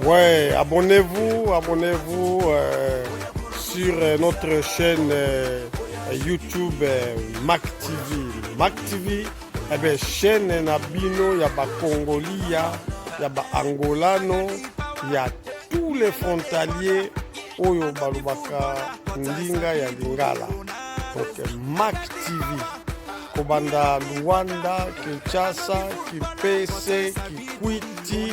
Ouais, abonnez-vous sur notre chaîne YouTube Mac TV. Mac TV, chaîne na bino, il y a ba Congoli, il y a ba Angolano, il y a tous les frontaliers oyo balubaka ndinga ya lingala. Donc Mac TV. Kobanda Luanda, Kinshasa, Kipese, Kikwiti,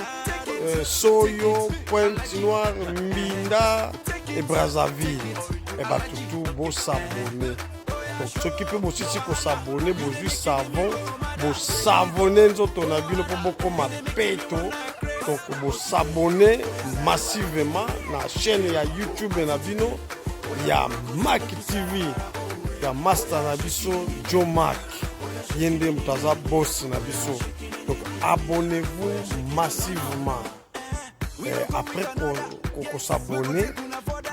Soyo, Pointe-Noire, Mbinda et Brazzaville. Et bah tout beau s'abonner. Donc ceux qui peuvent aussi s'abonner, vous juste savon, vous savonner nous autres on a vu le beaucoup ma peto. Donc vous s'abonner massivement na la chaîne ya YouTube na bino, il y a Mac TV. Ya master na biso Joe Mac yende mutaza boss na biso. Donc abonnez-vous massivement. Après qu'on s'abonne,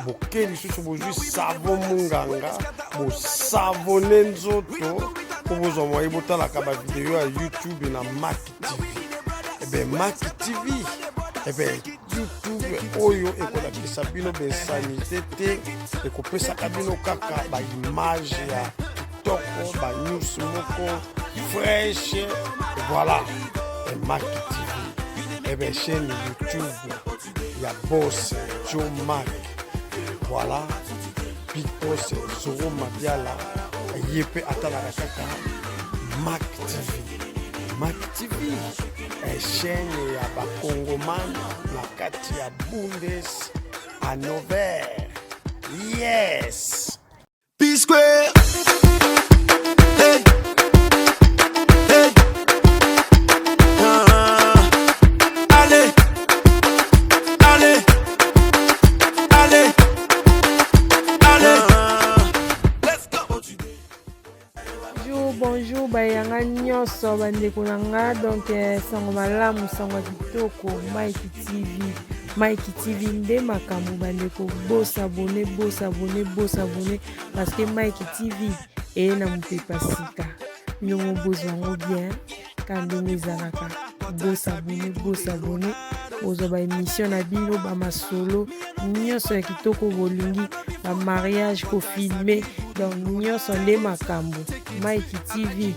vous keli sous vous juste savon munganga, vous savonnez nzoto pour vous envoyer botan la kaba vidéo à YouTube na Mac TV. Et bien Mac TV, et bien YouTube oyo ekolakisa bino bensanité te ekopesa kabino kaka ba image ya kitoko ba news moko fresh. Voilà, et Mac TV et bien chaîne YouTube ya boss Joe Mac. Voilà, big boss Zoro Madiala yepe atala kaka Mac TV. Mac TV chaîne ya ba Congoman na kati ya Bundes à Nover. Yes. P-Square. Hey. Hey. Allez. Allez. Allez. Allez. Let's go. Bonjour, bayanga nyonso bandeko nanga. Donc sango malamu sango kitoko Mike TV nde Makambu bandeko boss abonné parce que Mike TV est na mupepa sika nyongo bozwango bien kandenge ezalaka boss abonné ozo ba émission na bino ba masolo nyonso ya kitoko bolingi ba mariage ko filmer donc nyonso nde Makambu Mike TV.